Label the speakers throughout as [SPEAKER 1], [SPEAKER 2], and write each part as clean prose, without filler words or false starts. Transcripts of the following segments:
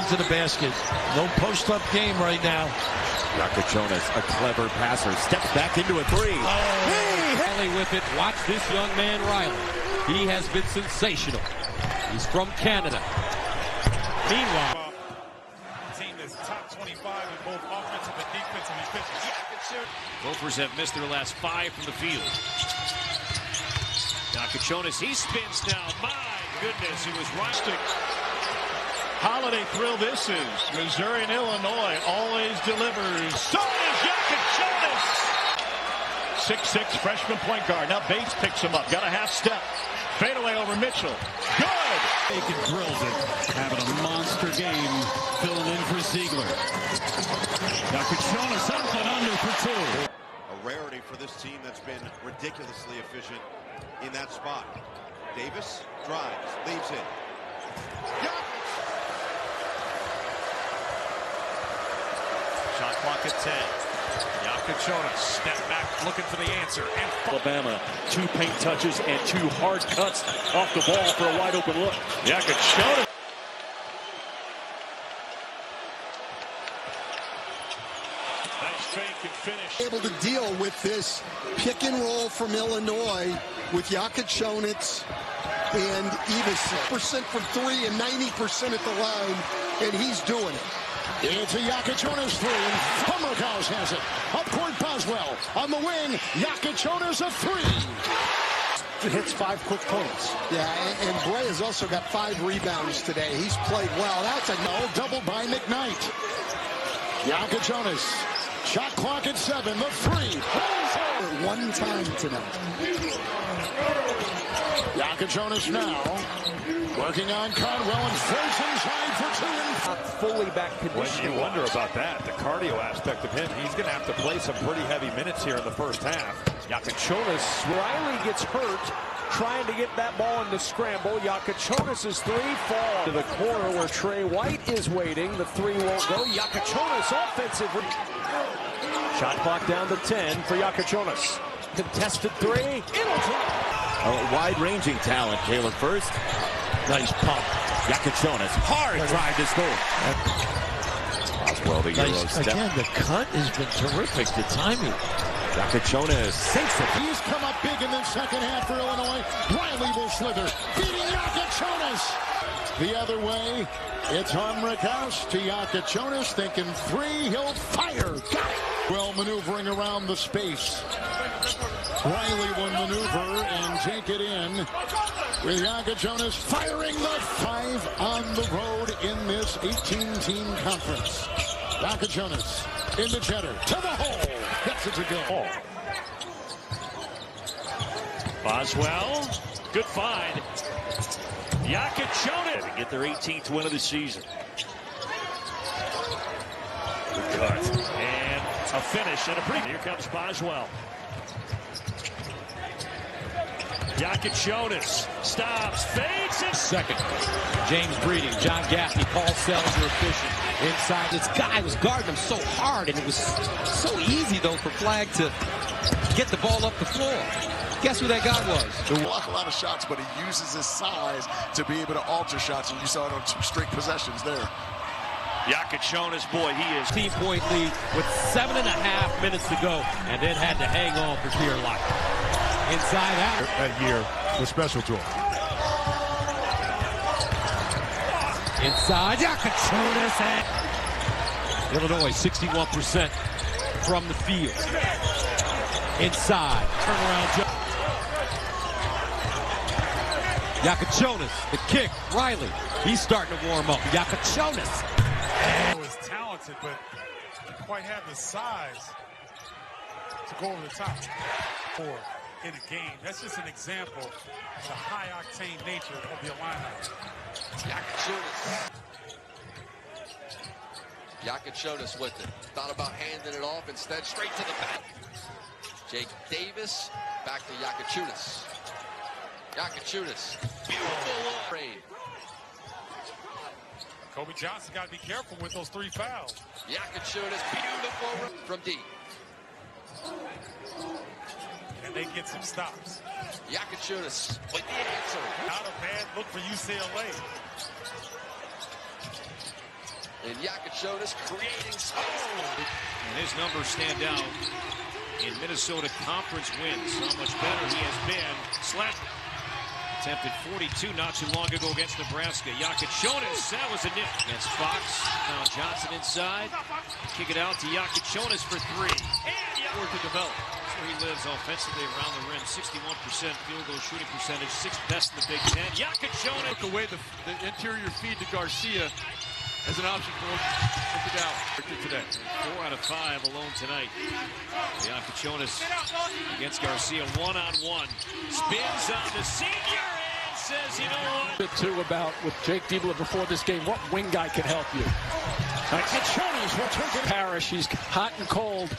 [SPEAKER 1] to the basket. No post-up game right now.
[SPEAKER 2] Jakucionis, a clever passer, steps back into a three.
[SPEAKER 3] Riley with it. Watch this young man, Riley. He has been sensational. He's from Canada. Meanwhile,
[SPEAKER 4] team is top 25 in both offensive and defensive efficiency.
[SPEAKER 5] Gophers have missed their last 5 from the field. Jakucionis, he spins now. My goodness, he was rustic.
[SPEAKER 4] Holiday thrill this is. Missouri and Illinois always delivers. So is Jakucionis. 6'6" freshman point guard. Now Bates picks him up. Got a half step. Fadeaway over Mitchell. Good.
[SPEAKER 6] Aiken drills it. Having a monster game. Filling in for Ziegler. Jakucionis up and under for 2.
[SPEAKER 7] A rarity for this team that's been ridiculously efficient in that spot. Davis drives, leaves it.
[SPEAKER 5] Shot clock at 10. Jakucionis, step back, looking for the answer. And
[SPEAKER 8] Alabama, 2 paint touches and 2 hard cuts off the ball for a wide open look.
[SPEAKER 5] Jakucionis.
[SPEAKER 4] Nice fake and finish.
[SPEAKER 9] Able to deal with this pick and roll from Illinois with Jakucionis and Evison. Percent from 3 and 90% at the line, and he's doing it.
[SPEAKER 4] It's a Jakucionis 3, and Hummerhouse has it. Upcourt Boswell on the wing. Jakucionis a 3. It hits 5 quick points.
[SPEAKER 9] Yeah, and Bray has also got 5 rebounds today. He's played well. That's a
[SPEAKER 4] No double by McKnight. Jakucionis. Shot clock at 7. The 3.
[SPEAKER 9] one time tonight.
[SPEAKER 4] Jakucionis now working on Conwell and force inside for 2.
[SPEAKER 2] Not fully back condition.
[SPEAKER 10] When you wonder about that, the cardio aspect of him, he's going to have to play some pretty heavy minutes here in the first half.
[SPEAKER 2] Jakucionis, Riley gets hurt trying to get that ball in the scramble. Jakucionis' 3 fall to the corner where Trey White is waiting. The 3 won't go. Jakucionis offensive. Shot clock down to 10 for Jakucionis. Contested 3. It'll drop.
[SPEAKER 8] A wide-ranging talent, Caleb first.
[SPEAKER 1] Nice pump.
[SPEAKER 8] Jakucionis, hard drive to score. Boswell, the Euro step.
[SPEAKER 1] Again, the cut has been terrific. The timing.
[SPEAKER 8] Jakucionis sinks it.
[SPEAKER 4] He's come up big in the second half for Illinois. Riley will slither, beating Jakucionis. The other way, it's Hummerhouse to Jakucionis, thinking 3, he'll fire. Got it. Well, maneuvering around the space. Riley will maneuver and take it in. With Jakucionis firing the 5 on the road in this 18-team conference. Jakucionis into Cheddar to the hole. Gets it to go.
[SPEAKER 5] Boswell, good find. Jakucionis to get their 18th win of the season. Good cut. And a finish and a break. Here comes Boswell. Jakucionis stops, fakes it.
[SPEAKER 3] second. James Breeding, John Gaffney, Paul Sells are efficient. Inside, this guy was guarding him so hard, and it was so easy, though, for Flagg to get the ball up the floor. Guess who that guy was?
[SPEAKER 11] He blocked a lot of shots, but he uses his size to be able to alter shots, and you saw it on 2 straight possessions there.
[SPEAKER 5] Jakucionis, boy, he is.
[SPEAKER 3] 15-point lead with 7.5 minutes to go, and then had to hang on for dear life. Inside out.
[SPEAKER 10] That year was special to him.
[SPEAKER 3] Inside, Jakucionis. Illinois, 61% from the field. Inside, turnaround. Jakucionis, the kick, Riley. He's starting to warm up. Jakucionis.
[SPEAKER 4] He was talented, but didn't quite have the size to go over the top. In a game, that's just an example of the high-octane nature of the Illini.
[SPEAKER 12] Jakucionis with it. Thought about handing it off, instead straight to the back. Jake Davis back to Jakucionis. Jakucionis, beautiful raid.
[SPEAKER 4] Kobe Johnson got to be careful with those 3 fouls.
[SPEAKER 12] Jakucionis, beautiful from deep.
[SPEAKER 4] And they get some stops.
[SPEAKER 12] Jakucionis with the answer.
[SPEAKER 4] Not a bad look for UCLA.
[SPEAKER 12] And Jakucionis creating space.
[SPEAKER 5] And his numbers stand out in Minnesota conference wins. How much better he has been. Slap. Attempted 42 not too long ago against Nebraska. Jakucionis, that was a nip against Fox. Now Johnson inside. Kick it out to Jakucionis for three. And work to develop. That's where he lives offensively around the rim. 61% field goal shooting percentage. 6th best in the Big Ten. Jakucionis.
[SPEAKER 13] Took away the interior feed to Garcia as an option for the Dallas today.
[SPEAKER 5] 4 out of 5 alone tonight. Jakucionis against Garcia one-on-one. Spins on the senior and says, you know what?
[SPEAKER 2] Too about with Jake Diebler before this game, what wing guy can help you? Jakucionis returns to Parrish. He's hot and cold.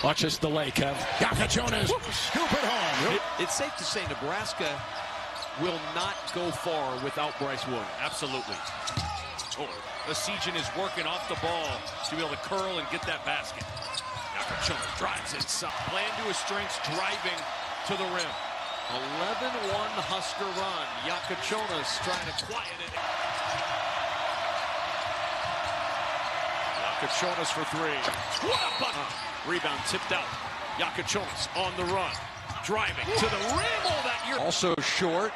[SPEAKER 2] Watch this delay, Kev. Jakucionis, scoop it home.
[SPEAKER 14] It's safe to say Nebraska will not go far without Bryce Williams.
[SPEAKER 5] Absolutely. Esijan is working off the ball to be able to curl and get that basket. Jakucionis drives inside. Playing to his strengths, driving to the rim. 11-1 Husker run. Jakucionis trying to quiet it. Jakucionis for three. What a bucket! Rebound tipped out. Jakucionis on the run. Driving to the rim. Oh, that year.
[SPEAKER 15] Also short.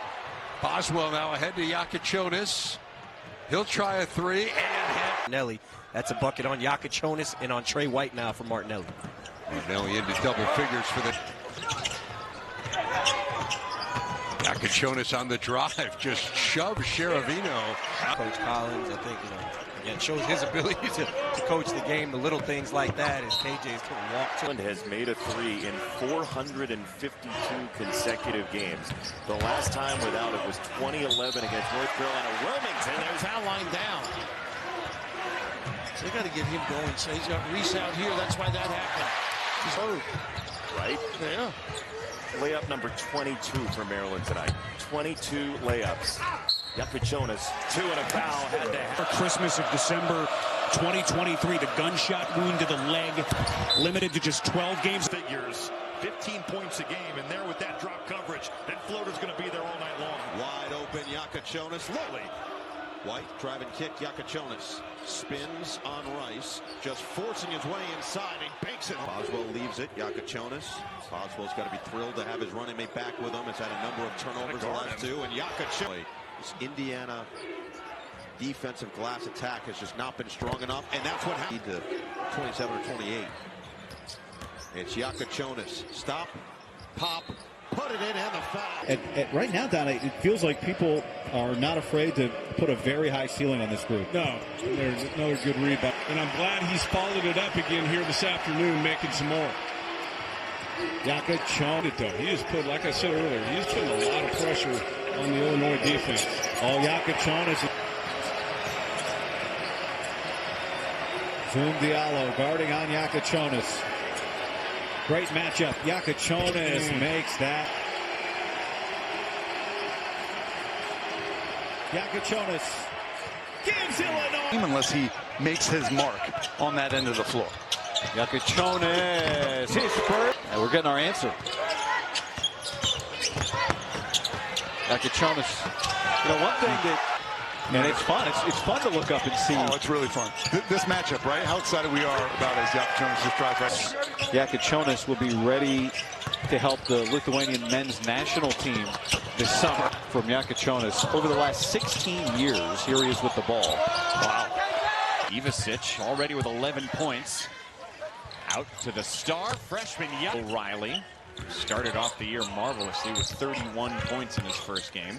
[SPEAKER 15] Boswell now ahead to Jakucionis. He'll try a three and
[SPEAKER 3] Martinelli. That's a bucket on Jakucionis and on Trey White now for Martinelli.
[SPEAKER 15] Martinelli into double figures for the Jakucionis on the drive. Just shoves Sheravino.
[SPEAKER 3] Coach Collins, I think, again, shows his ability to coach the game. The little things like that as KJ's couldn't walk to.
[SPEAKER 10] Has made a three in 452 consecutive games. The last time without it was 2011 against North Carolina. Wilmington, there's
[SPEAKER 1] Foul line down. So they got to get him going. So he's got Reese out here. That's why that happened. He's hurt.
[SPEAKER 10] right.
[SPEAKER 1] Yeah.
[SPEAKER 10] Layup number 22 for Maryland tonight. 22 layups. Jakucionis, 2 and a foul. Had to have.
[SPEAKER 6] Christmas of December 2023, the gunshot wound to the leg, limited to just 12 games.
[SPEAKER 10] Figures, 15 points a game, and there with that drop coverage, that floater's going to be there all night long.
[SPEAKER 7] Wide open, Jakucionis, Lilly. White driving kick, Jakucionis spins on Rice, just forcing his way inside, and banks it. Boswell leaves it, Jakucionis. Boswell's got to be thrilled to have his running mate back with him. Has had a number of turnovers the last two, and Jakucionis. This Indiana defensive glass attack has just not been strong enough, and that's what happened to 27 or 28. It's Jakucionis. Stop, pop, put it in, and the foul.
[SPEAKER 16] Right now, Don, it feels like people are not afraid to put a very high ceiling on this group.
[SPEAKER 6] No, there's another good rebound. And I'm glad he's followed it up again here this afternoon, making some more.
[SPEAKER 16] Jakucionis,
[SPEAKER 6] though. He has put, like I said earlier, he's putting a lot of pressure on the Illinois defense.
[SPEAKER 16] Oh, Jakucionis. Zoom Diallo guarding on Jakucionis. Great matchup. Jakucionis makes that. Jakucionis gives Illinois.
[SPEAKER 17] Unless he makes his mark on that end of the floor.
[SPEAKER 16] Jakucionis, his spurt. And we're getting our answer. Jakucionis. You know, one thing that, and it's fun. It's fun to look up and see.
[SPEAKER 17] Oh, it's really fun. This matchup, right? How excited we are about as Jakucionis just drives right.
[SPEAKER 16] Jakucionis will be ready to help the Lithuanian men's national team this summer. From Jakucionis over the last 16 years, here he is with the ball.
[SPEAKER 14] Wow. Ivasic already with 11 points. Out to the star freshman O'Reilly. Started off the year marvelously with 31 points in his first game.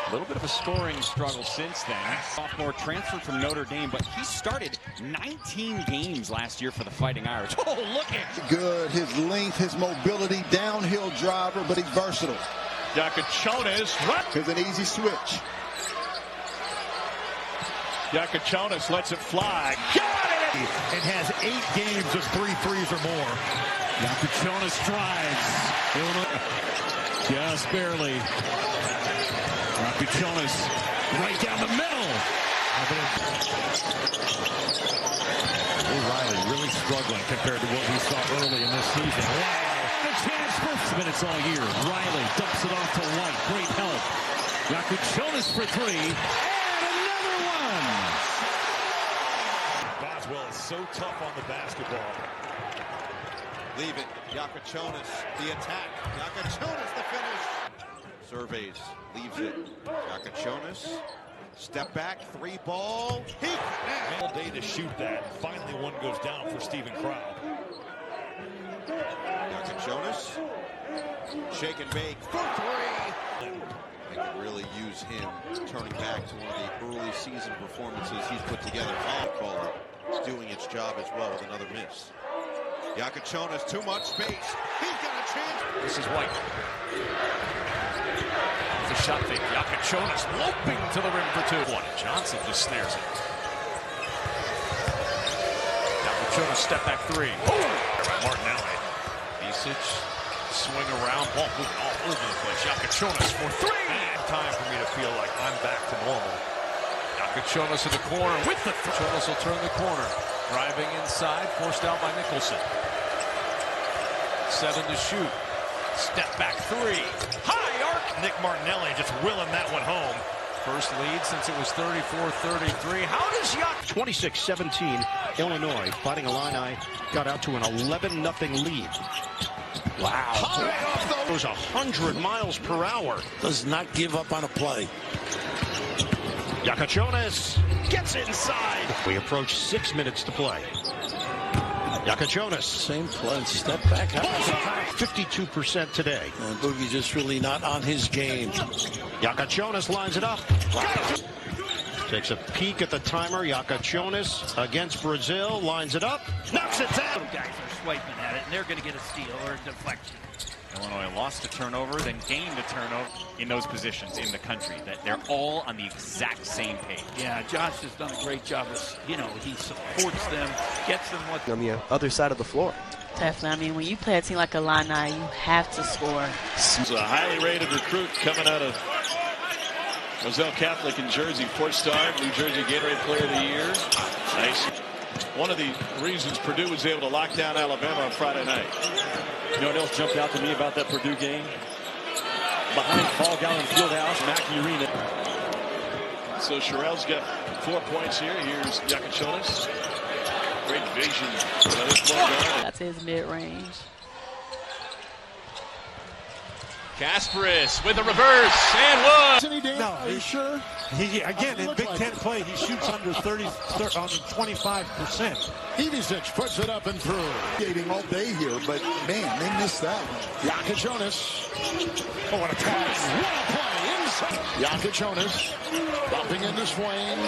[SPEAKER 14] A little bit of a scoring struggle since then. Sophomore transferred from Notre Dame, but he started 19 games last year for the Fighting Irish. Oh, look at
[SPEAKER 18] good. His length, his mobility, downhill driver, but he's versatile.
[SPEAKER 8] Jakucionis.
[SPEAKER 18] Here's an easy switch.
[SPEAKER 8] Jakucionis lets it fly. Got it!
[SPEAKER 6] And has 8 games of 3 threes or more. Jakucionis drives. Illinois just barely. Jakucionis right down the middle. O'Reilly really struggling compared to what we saw early in this season. Wow. A chance for minutes all year. Riley dumps it off to White. Great help. Jakucionis for 3. And another one.
[SPEAKER 8] so tough on the basketball.
[SPEAKER 7] Leave it. Jakucionis, the attack. Jakucionis, the finish. Surveys, leaves it. Jakucionis, step back, three ball. He
[SPEAKER 8] All day to shoot that. Finally, one goes down for Stephen Crow.
[SPEAKER 7] Jakucionis, shake and bake for three. They could really use him turning back to one of the early season performances he's put together. Caller is doing its job as well with another miss. Jakucionis, too much space. He's got a chance.
[SPEAKER 8] This is White. The shot fake. Jakucionis loping to the rim for two. Johnson just snares it. Jakucionis step back three. Martinelli. Isic swing around. Ball moving all over the place. Jakucionis for three. Time for me to feel like I'm back to normal. Jakucionis in the corner with the Jakucionis will turn the corner. Driving inside, forced out by Nicholson. 7 to shoot. Step back three. High arc. Nick Martinelli just willing that one home. First lead since it was 34-33. How does
[SPEAKER 2] 26-17, Illinois fighting Illini got out to an 11-0 lead. Wow. It was 100 miles per hour.
[SPEAKER 1] Does not give up on a play.
[SPEAKER 2] Jakucionis gets inside. We approach 6 minutes to play. Jakucionis.
[SPEAKER 1] Same play, step back.
[SPEAKER 2] 52% today.
[SPEAKER 1] And Boogie just really not on his game.
[SPEAKER 2] Jakucionis lines it up. Takes a peek at the timer. Jakucionis against Brazil. Lines it up. Knocks it down.
[SPEAKER 19] Guys are swiping at it, and they're going to get a steal or a deflection.
[SPEAKER 14] Illinois lost a turnover, then gained a turnover in those positions in the country. That they're all on the exact same page.
[SPEAKER 19] Yeah, Josh has done a great job. He supports them, gets them what
[SPEAKER 20] on the other side of the floor.
[SPEAKER 21] Definitely. I mean, when you play a team like Illini, you have to score.
[SPEAKER 8] He's a highly rated recruit coming out of Roselle Catholic in Jersey. 4-star, New Jersey Gatorade Player of the Year. Nice. One of the reasons Purdue was able to lock down Alabama on Friday night.
[SPEAKER 6] You know what else jumped out to me about that Purdue game? Behind Paul Gallen Fieldhouse, Mackey Arena.
[SPEAKER 8] So Sherrell's got 4 points here. Here's Jakucionis. Great vision.
[SPEAKER 21] That's his mid-range.
[SPEAKER 5] Kasparas with the reverse and one.
[SPEAKER 22] No, are you sure? Again, in Big Ten play, he shoots under 25%.
[SPEAKER 4] Ivisic puts it up and through.
[SPEAKER 18] Skating all day here, but man, they missed that.
[SPEAKER 4] Jakucionis. Oh, what a pass. What a play inside. Jakucionis bumping into Swain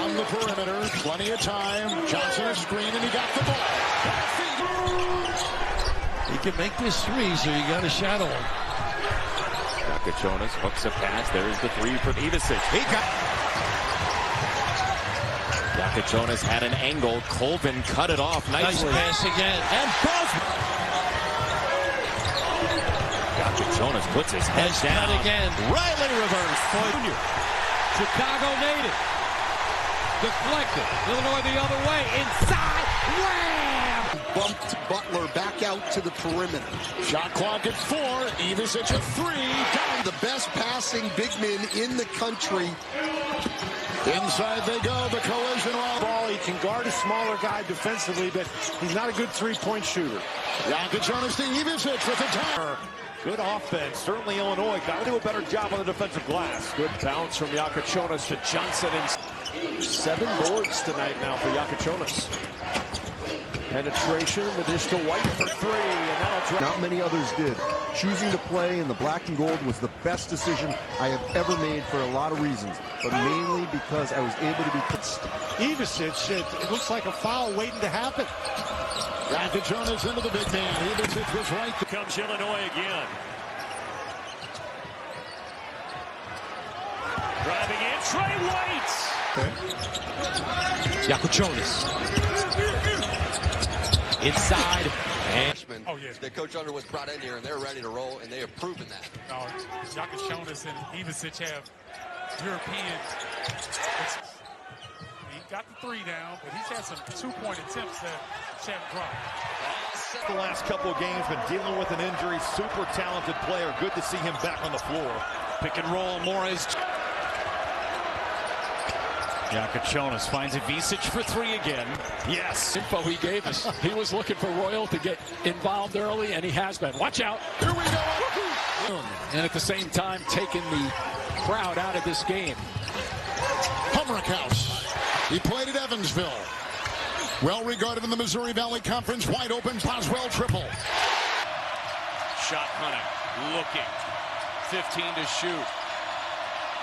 [SPEAKER 4] on the perimeter. Plenty of time. Johnson a screen, and he got the ball.
[SPEAKER 1] He can make this three, so you got to shadow him.
[SPEAKER 10] Jakucionis hooks a pass. There's the three from Ivisic. Jakucionis had an angle. Colvin cut it off nicely.
[SPEAKER 1] Nice pass again. And
[SPEAKER 10] Jakucionis puts his head down.
[SPEAKER 1] again.
[SPEAKER 2] Riley reverse. Junior.
[SPEAKER 3] Chicago native. Deflected. Illinois the other way. Inside. Wham!
[SPEAKER 9] Bumped Butler back out to the perimeter.
[SPEAKER 4] Shot clock at 4. Ivisic a 3.
[SPEAKER 9] Down the best passing big men in the country.
[SPEAKER 4] Inside they go. The collision
[SPEAKER 22] ball. He can guard a smaller guy defensively, but he's not a good three-point shooter.
[SPEAKER 4] Jakucionis to Ivisic with a time.
[SPEAKER 2] Good offense. Certainly Illinois got to do a better job on the defensive glass. Good bounce from Jakucionis to Johnson. 7 boards tonight now for Jakucionis. Penetration, the dish to White for 3, and that'll drop.
[SPEAKER 23] Not many others did. Choosing to play in the black and gold was the best decision I have ever made for a lot of reasons, but mainly because I was able to be pitched.
[SPEAKER 22] Ivisic, it looks like a foul waiting to happen.
[SPEAKER 4] Jakucionis into the big man. Ivisic was right.
[SPEAKER 8] Comes Illinois again. Driving in, Trey White.
[SPEAKER 3] Jakucionis. Inside. And
[SPEAKER 12] that Coach Under was brought in here, and they're ready to roll, and they have proven that.
[SPEAKER 24] Jakucionis and Ivisic have European. He got the 3 down, but he's had some 2-point attempts that haven't dropped.
[SPEAKER 8] The last couple of games, been dealing with an injury. Super talented player. Good to see him back on the floor.
[SPEAKER 3] pick and roll. Morris.
[SPEAKER 6] Jakucionis finds Ivisic for three again. Yes.
[SPEAKER 2] Info he gave us. He was looking for Royal to get involved early, and he has been. Watch out. Here we go. And at the same time, taking the crowd out of this game.
[SPEAKER 4] Humrickhouse. He played at Evansville. Well regarded in the Missouri Valley Conference. Wide open. Boswell triple.
[SPEAKER 5] Shot Hunter looking. 15 to shoot.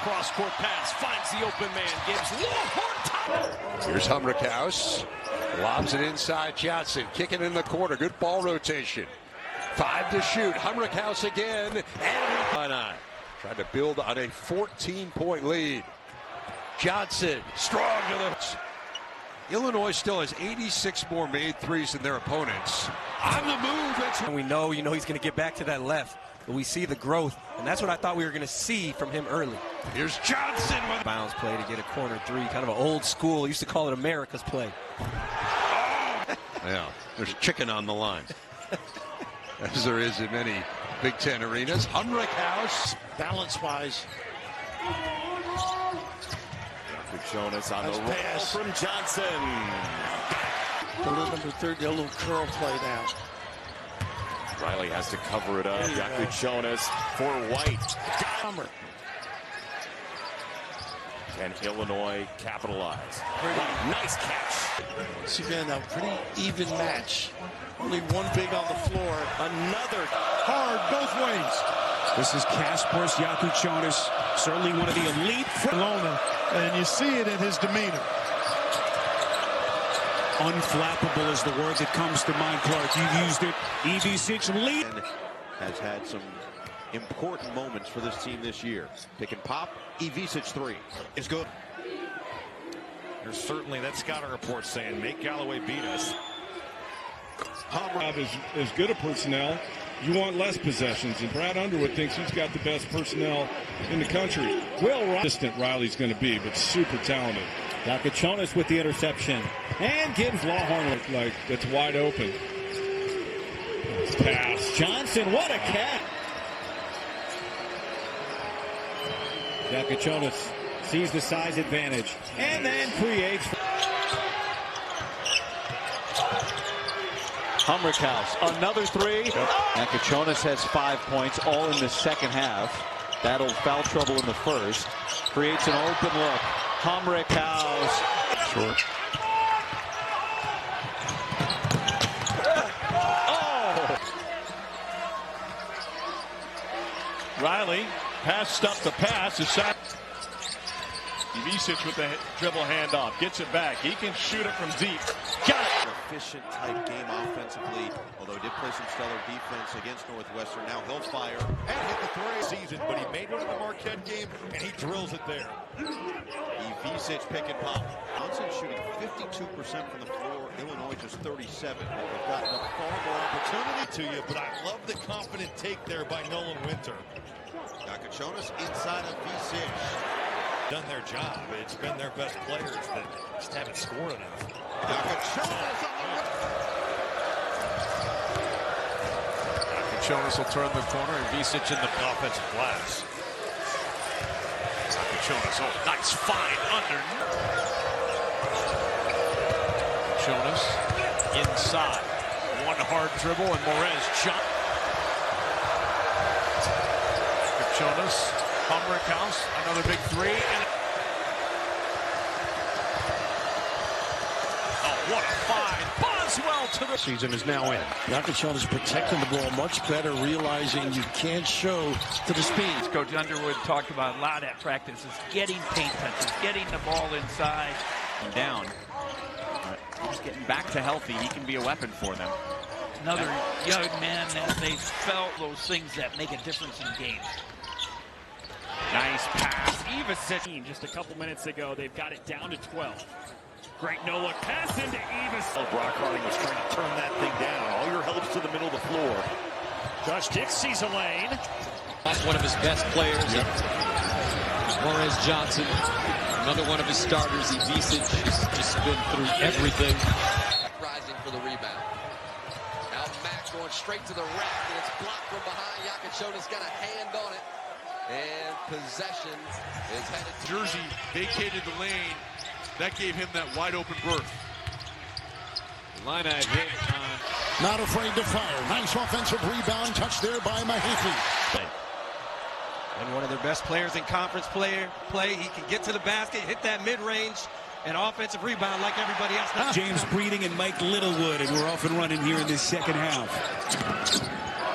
[SPEAKER 5] Cross-court pass. Finds the open man. Gives Longhorn top.
[SPEAKER 11] Here's Humrickhouse. Lobs it inside. Johnson kicking in the corner. Good ball rotation. 5 to shoot. Humrickhouse again. And why not? Tried to build on a 14-point lead. Johnson strong to the... Illinois still has 86 more made threes than their opponents. On the move.
[SPEAKER 13] And we know, he's going to get back to that left. But we see the growth, and that's what I thought we were going to see from him early.
[SPEAKER 11] Here's Johnson with
[SPEAKER 13] bounce play to get a corner three, kind of an old school. Used to call it America's play.
[SPEAKER 11] Yeah, there's chicken on the line, as there is in many Big Ten arenas. Humrickhouse,
[SPEAKER 1] balance-wise.
[SPEAKER 10] Jonas on the roll from Johnson.
[SPEAKER 1] A little number 30, a little curl play now.
[SPEAKER 10] Riley has to cover it up. Jakucionis for White. Can Illinois capitalize? Nice catch.
[SPEAKER 1] Once again, a pretty even match. Only one big on the floor.
[SPEAKER 10] Another
[SPEAKER 22] hard both ways. This is Kasparas Jakucionis, certainly one of the elite Lona, and you see it in his demeanor. Unflappable is the word that comes to mind, Clark. You used it. Ivisic lead.
[SPEAKER 7] Has had some important moments for this team this year. Pick and pop. Ivisic three is good.
[SPEAKER 8] There's certainly that scouting report saying make Galloway beat us.
[SPEAKER 15] As good a personnel, you want less possessions, and Brad Underwood thinks he's got the best personnel in the country. Well, distant Riley's going to be, but super talented.
[SPEAKER 6] Jakucionis with the interception and gives Longhorn
[SPEAKER 15] like that's wide open.
[SPEAKER 6] Pass. Johnson, what a catch. Jakucionis sees the size advantage and then creates.
[SPEAKER 16] Humrickhouse, another three. Jakucionis has 5 points, all in the second half. Battled foul trouble in the first. Creates an open look. Humrickhouse. Short.
[SPEAKER 6] Oh!
[SPEAKER 8] Riley passed up the pass. A shot. Ivisic with the dribble handoff. Gets it back. He can shoot it from deep. Got it.
[SPEAKER 7] Efficient type game offensively, although he did play some stellar defense against Northwestern. Now he'll fire
[SPEAKER 8] and hit the three season, but he made one in the Marquette game and he drills it there.
[SPEAKER 7] Ivisic pick and pop. Johnson shooting 52% from the floor. Illinois just 37. They've gotten a far more opportunity
[SPEAKER 8] to you, but I love the confident take there by Nolan Winter.
[SPEAKER 7] Jakucionis inside of Ivisic.
[SPEAKER 8] Done their job. It's been their best players that just haven't scored enough.
[SPEAKER 5] Jakucionis will turn the corner. Ivisic in the offensive glass. Jakucionis, oh, nice find under. Jakucionis inside. One hard dribble and Morez jump. Jakucionis. Humrickhouse, another big three. And oh, what a find. Boswell to the
[SPEAKER 1] season is now in. Jakucionis protecting the ball much better, realizing you can't show to the speed.
[SPEAKER 19] Coach Underwood talked about a lot at practice is getting paint touches, getting the ball inside.
[SPEAKER 14] Down. He's getting back to healthy. He can be a weapon for them.
[SPEAKER 19] Another young man that they felt those things that make a difference in games.
[SPEAKER 14] Nice pass. Ivisic.
[SPEAKER 6] Just a couple minutes ago, they've got it down to 12. Great no-look pass into Ivisic.
[SPEAKER 8] Brock Harding was trying to turn that thing down. All your help's to the middle of the floor.
[SPEAKER 6] Josh Dix sees a lane.
[SPEAKER 3] That's one of his best players. Yep. Morez Johnson, another one of his starters. Ivisic has just been through everything.
[SPEAKER 12] Rising for the rebound. Now Mack going straight to the rack, and it's blocked from behind. Jakucionis got a hand on it. And possession is headed.
[SPEAKER 5] Jersey vacated the lane.
[SPEAKER 8] That gave him that wide open berth.
[SPEAKER 5] Line hit on.
[SPEAKER 4] Not afraid to fire. Nice offensive rebound touch there by Mahiffy.
[SPEAKER 13] And one of their best players in conference play. He can get to the basket, hit that mid-range, and offensive rebound like everybody else.
[SPEAKER 22] James Breeding and Mike Littlewood, and we're off and running here in this second half.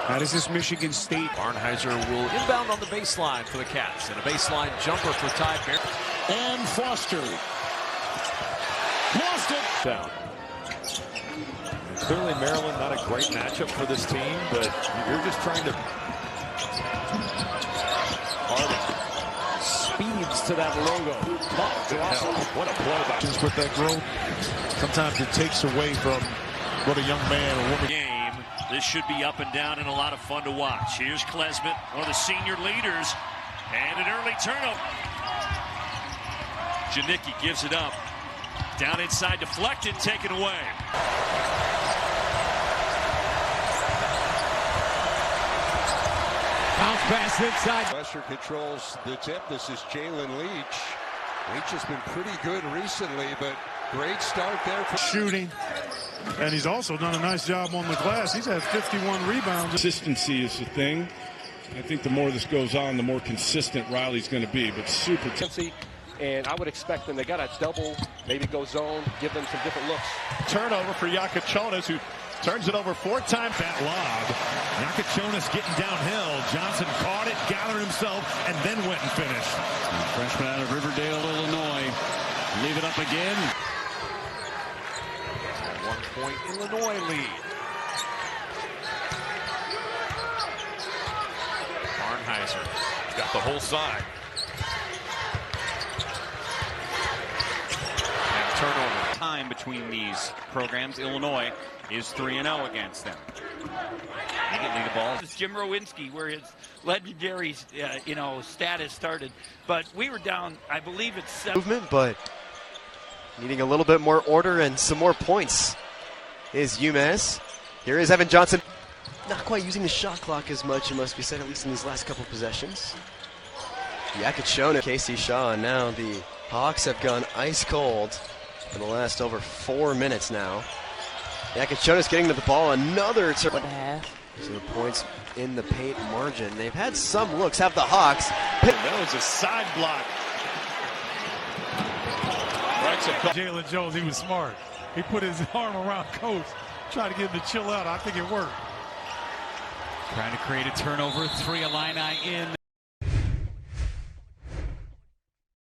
[SPEAKER 22] How does this Michigan State?
[SPEAKER 8] Barnheiser will inbound on the baseline for the Cats, and a baseline jumper for Ty Bear.
[SPEAKER 4] And Foster. Lost it.
[SPEAKER 8] Down. Clearly Maryland not a great matchup for this team, but you're just trying to
[SPEAKER 2] Speeds to that logo.
[SPEAKER 8] What a play by
[SPEAKER 15] just with that growth. Sometimes it takes away from what a young man or woman.
[SPEAKER 5] Game. This should be up and down and a lot of fun to watch. Here's Klesmit, one of the senior leaders, and an early turnover. Janicki gives it up. Down inside, deflected, taken away.
[SPEAKER 3] Bounce pass inside.
[SPEAKER 11] Western controls the tip. This is Jalen Leach. Leach has been pretty good recently, but great start there for
[SPEAKER 22] Shooting. And he's also done a nice job on the glass. He's had 51 rebounds.
[SPEAKER 15] Consistency is the thing. I think the more this goes on, the more consistent Riley's going to be, but super.
[SPEAKER 2] And I would expect them, they got a double, maybe go zone, give them some different looks.
[SPEAKER 6] Turnover for Jakucionis, who turns it over 4 times. That lob. Jakucionis getting downhill. Johnson caught it, gathered himself, and then went and finished. Freshman out of Riverdale, Illinois. Leave it up again.
[SPEAKER 8] 1-point Illinois lead. Barnheiser got the whole side. And turnover.
[SPEAKER 14] Time between these programs. Illinois is 3-0 against them. Immediately the ball.
[SPEAKER 19] It's Jim Rowinski, where his legendary, status started. But we were down, I believe it's 7.
[SPEAKER 17] Movement, but needing a little bit more order and some more points is UMass. Here is Evan Johnson. Not quite using the shot clock as much, it must be said, at least in these last couple possessions. Jakucionis, Casey Shaw, and now the Hawks have gone ice cold for the last over 4 minutes now. Jakucionis getting to the ball, another turn. So the points in the paint margin. They've had some looks, have the Hawks.
[SPEAKER 6] That was a side block.
[SPEAKER 24] Jalen Jones, he was smart. He put his arm around Coach, tried to get him to chill out. I think it worked.
[SPEAKER 3] Trying to create a turnover. 3 Illini in.